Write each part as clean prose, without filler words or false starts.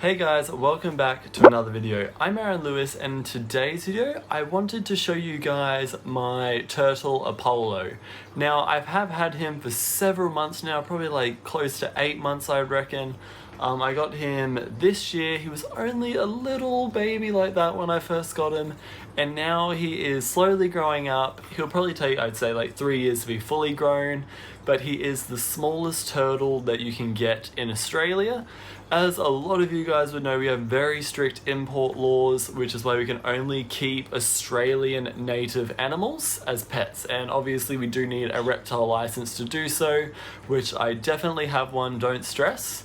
Hey guys, welcome back to another video. I'm Aaron Lewis, and in today's video I wanted to show you guys my turtle Apollo. Now I have had him for several months now, probably like close to 8 months I reckon. I got him this year. He was only a little baby like that when I first got him, and now he is slowly growing up. He'll probably take, I'd say, like 3 years to be fully grown, but he is the smallest turtle that you can get in Australia. As a lot of you guys would know, we have very strict import laws, which is why we can only keep Australian native animals as pets, and obviously we do need a reptile license to do so, which I definitely have one, don't stress.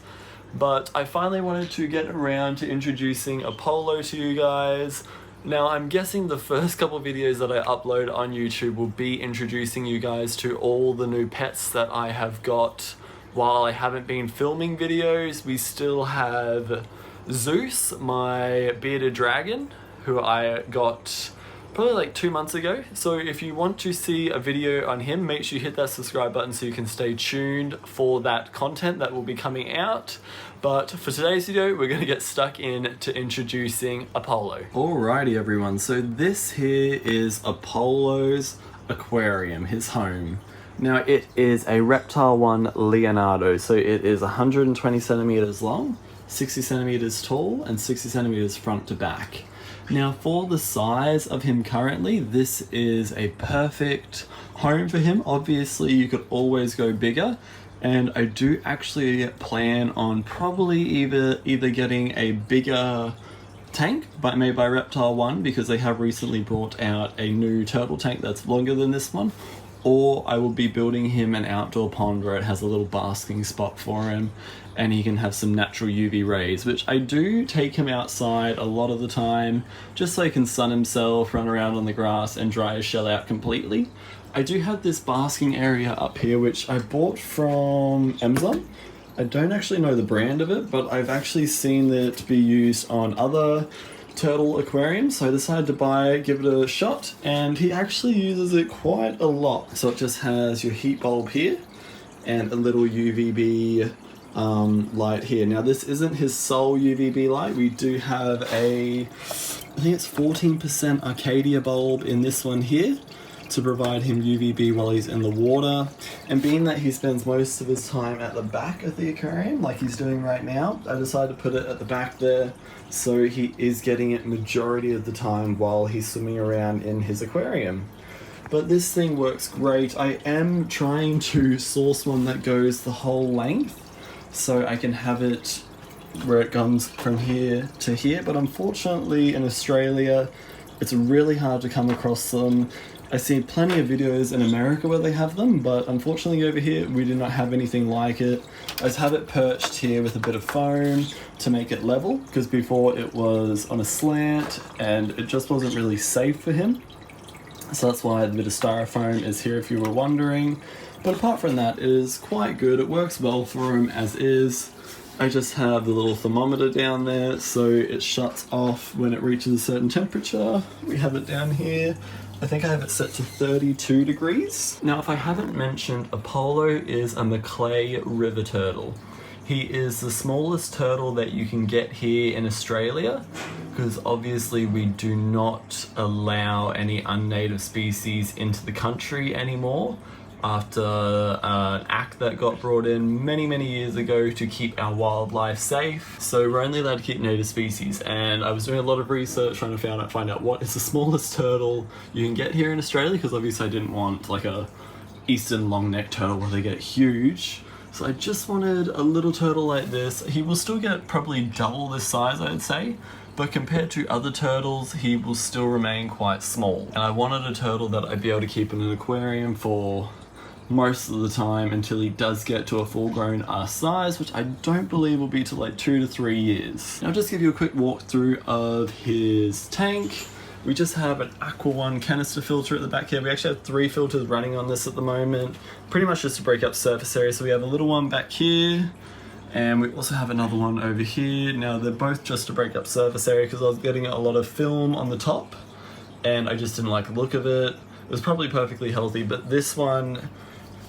But I finally wanted to get around to introducing Apollo to you guys. Now I'm guessing the first couple videos that I upload on YouTube will be introducing you guys to all the new pets that I have got while I haven't been filming videos. We still have Zeus, my bearded dragon, who I got probably like 2 months ago. So if you want to see a video on him, make sure you hit that subscribe button so you can stay tuned for that content that will be coming out. But for today's video, we're going to get stuck in to introducing Apollo. Alrighty everyone, so this here is Apollo's aquarium, his home. Now it is a Reptile 1 Leonardo, so it is 120 centimeters long, 60 centimeters tall, and 60 centimeters front to back. Now for the size of him currently, this is a perfect home for him. Obviously you could always go bigger, and I do actually plan on probably either getting a bigger tank made by Reptile 1, because they have recently brought out a new turtle tank that's longer than this one, or I will be building him an outdoor pond where it has a little basking spot for him and he can have some natural UV rays, which I do take him outside a lot of the time just so he can sun himself, run around on the grass and dry his shell out completely. I do have this basking area up here which I bought from Amazon. I don't actually know the brand of it, but I've actually seen it be used on other turtle aquariums, so I decided to give it a shot, and he actually uses it quite a lot. So it just has your heat bulb here and a little UVB light here. Now this isn't his sole UVB light. We do have I think it's 14% Arcadia bulb in this one here to provide him UVB while he's in the water. And being that he spends most of his time at the back of the aquarium, like he's doing right now, I decided to put it at the back there, so he is getting it majority of the time while he's swimming around in his aquarium. But this thing works great. I am trying to source one that goes the whole length, so I can have it where it comes from here to here, but unfortunately in Australia it's really hard to come across them. I see plenty of videos in America where they have them, but unfortunately over here we do not have anything like it. I just have it perched here with a bit of foam to make it level, because before it was on a slant and it just wasn't really safe for him. So that's why the bit of styrofoam is here if you were wondering. But apart from that, it is quite good. It works well for him as is. I just have the little thermometer down there so it shuts off when it reaches a certain temperature. We have it down here. I think I have it set to 32 degrees. Now if I haven't mentioned, Apollo is a Macleay River Turtle. He is the smallest turtle that you can get here in Australia, because obviously we do not allow any unnative species into the country anymore after an act that got brought in many years ago to keep our wildlife safe. So we're only allowed to keep native species, and I was doing a lot of research trying to find out what is the smallest turtle you can get here in Australia, because obviously I didn't want like a eastern long-necked turtle where they get huge. So I just wanted a little turtle like this. He will still get probably double this size, I'd say, but compared to other turtles, he will still remain quite small. And I wanted a turtle that I'd be able to keep in an aquarium for most of the time until he does get to a full-grown size, which I don't believe will be till like 2 to 3 years. Now I'll just give you a quick walkthrough of his tank. We just have an Aqua 1 canister filter at the back here. We actually have 3 filters running on this at the moment, pretty much just to break up surface area. So we have a little one back here, and we also have another one over here. Now they're both just to break up surface area because I was getting a lot of film on the top and I just didn't like the look of it. It was probably perfectly healthy, but this one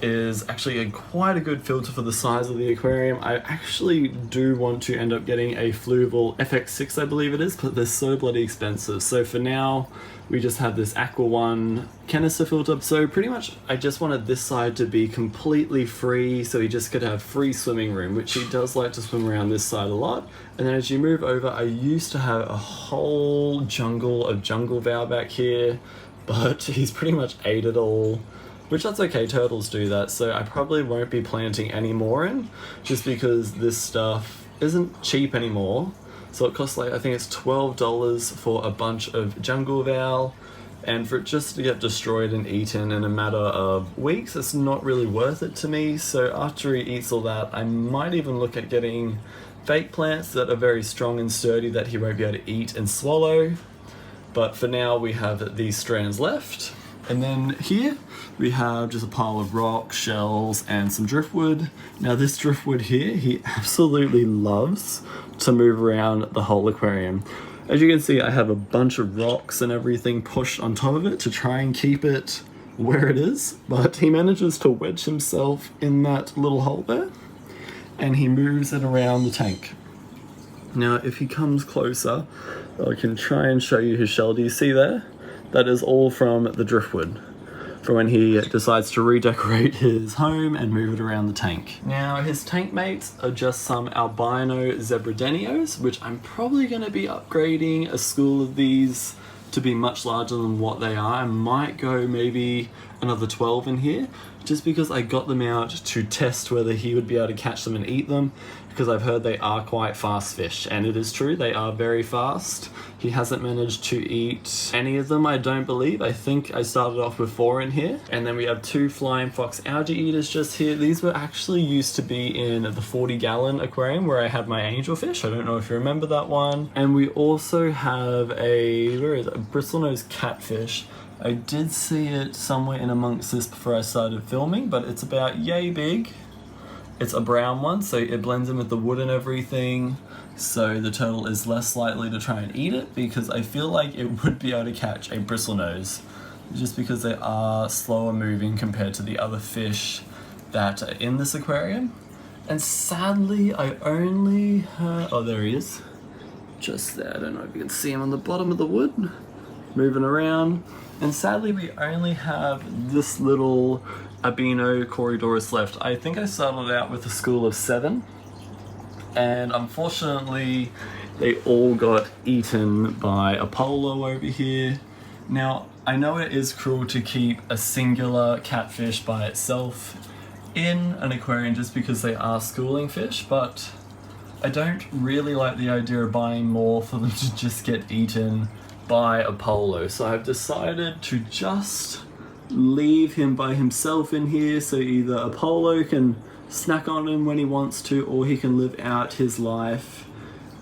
is actually quite a good filter for the size of the aquarium. I actually do want to end up getting a Fluval FX6, I believe it is, but they're so bloody expensive. So for now, we just have this Aqua One canister filter. So pretty much I just wanted this side to be completely free, so he just could have free swimming room, which he does like to swim around this side a lot. And then as you move over, I used to have a whole jungle of jungle vow back here, but he's pretty much ate it all. Which that's okay, turtles do that, so I probably won't be planting any more in, just because this stuff isn't cheap anymore. So it costs like, I think it's $12 for a bunch of jungle vow, and for it just to get destroyed and eaten in a matter of weeks, it's not really worth it to me. So after he eats all that, I might even look at getting fake plants that are very strong and sturdy that he won't be able to eat and swallow. But for now, we have these strands left. And then here we have just a pile of rocks, shells, and some driftwood. Now this driftwood here, he absolutely loves to move around the whole aquarium. As you can see, I have a bunch of rocks and everything pushed on top of it to try and keep it where it is, but he manages to wedge himself in that little hole there, and he moves it around the tank. Now if he comes closer, I can try and show you his shell. Do you see there? That is all from the driftwood, for when he decides to redecorate his home and move it around the tank. Now his tank mates are just some albino zebradenios, which I'm probably going to be upgrading a school of these to be much larger than what they are. I might go maybe another 12 in here, just because I got them out to test whether he would be able to catch them and eat them, because I've heard they are quite fast fish, and it is true, they are very fast. He hasn't managed to eat any of them, I don't believe. I think I started off with 4 in here, and then we have 2 flying fox algae eaters just here. These were actually used to be in the 40-gallon aquarium where I had my angelfish. I don't know if you remember that one. And we also have a, where is it? A bristlenose catfish. I did see it somewhere in amongst this before I started filming, but it's about yay big. It's a brown one, so it blends in with the wood and everything, so the turtle is less likely to try and eat it, because I feel like it would be able to catch a bristlenose, just because they are slower moving compared to the other fish that are in this aquarium. And sadly, I only have, oh there he is, just there. I don't know if you can see him on the bottom of the wood, moving around. And sadly, we only have this little albino Corydoras left. I think I started out with a school of 7, and unfortunately they all got eaten by Apollo over here. Now I know it is cruel to keep a singular catfish by itself in an aquarium just because they are schooling fish, but I don't really like the idea of buying more for them to just get eaten by Apollo. So I've decided to just leave him by himself in here, so either Apollo can snack on him when he wants to, or he can live out his life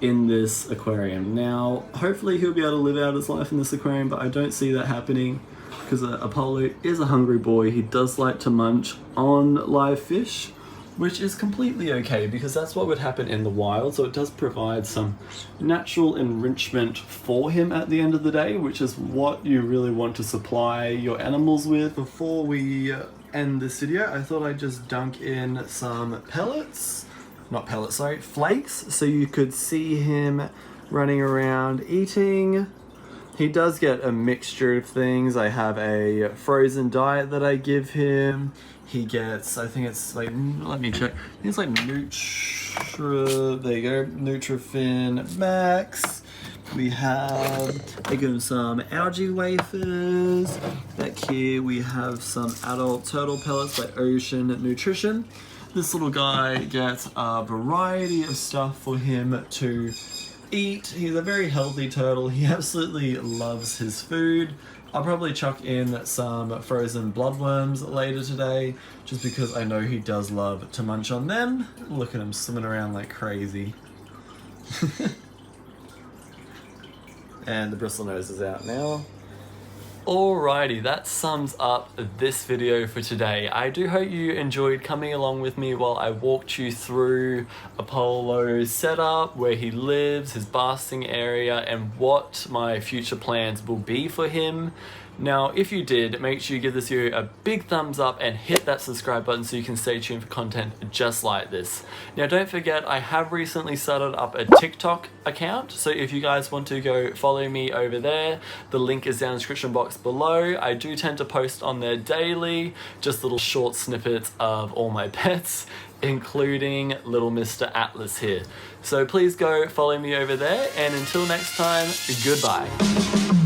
in this aquarium. Now hopefully he'll be able to live out his life in this aquarium, but I don't see that happening, because Apollo is a hungry boy. He does like to munch on live fish, which is completely okay, because that's what would happen in the wild. So it does provide some natural enrichment for him at the end of the day, which is what you really want to supply your animals with. Before we end this video, I thought I'd just dunk in some pellets, not pellets, sorry, flakes, so you could see him running around eating. He does get a mixture of things. I have a frozen diet that I give him. He gets, I think it's like, let me check. I think it's like there you go, Nutrifin Max. We have, I give him some algae wafers. Back here we have some adult turtle pellets by Ocean Nutrition. This little guy gets a variety of stuff for him to eat. He's a very healthy turtle. He absolutely loves his food. I'll probably chuck in some frozen bloodworms later today, just because I know he does love to munch on them. Look at him swimming around like crazy. And the bristlenose is out now. Alrighty, that sums up this video for today. I do hope you enjoyed coming along with me while I walked you through Apollo's setup, where he lives, his basking area, and what my future plans will be for him. Now, if you did, make sure you give this video a big thumbs up and hit that subscribe button so you can stay tuned for content just like this. Now, don't forget, I have recently started up a TikTok account, so if you guys want to go follow me over there, the link is down in the description box below. I do tend to post on there daily, just little short snippets of all my pets, including little Mr. Atlas here. So please go follow me over there, and until next time, goodbye.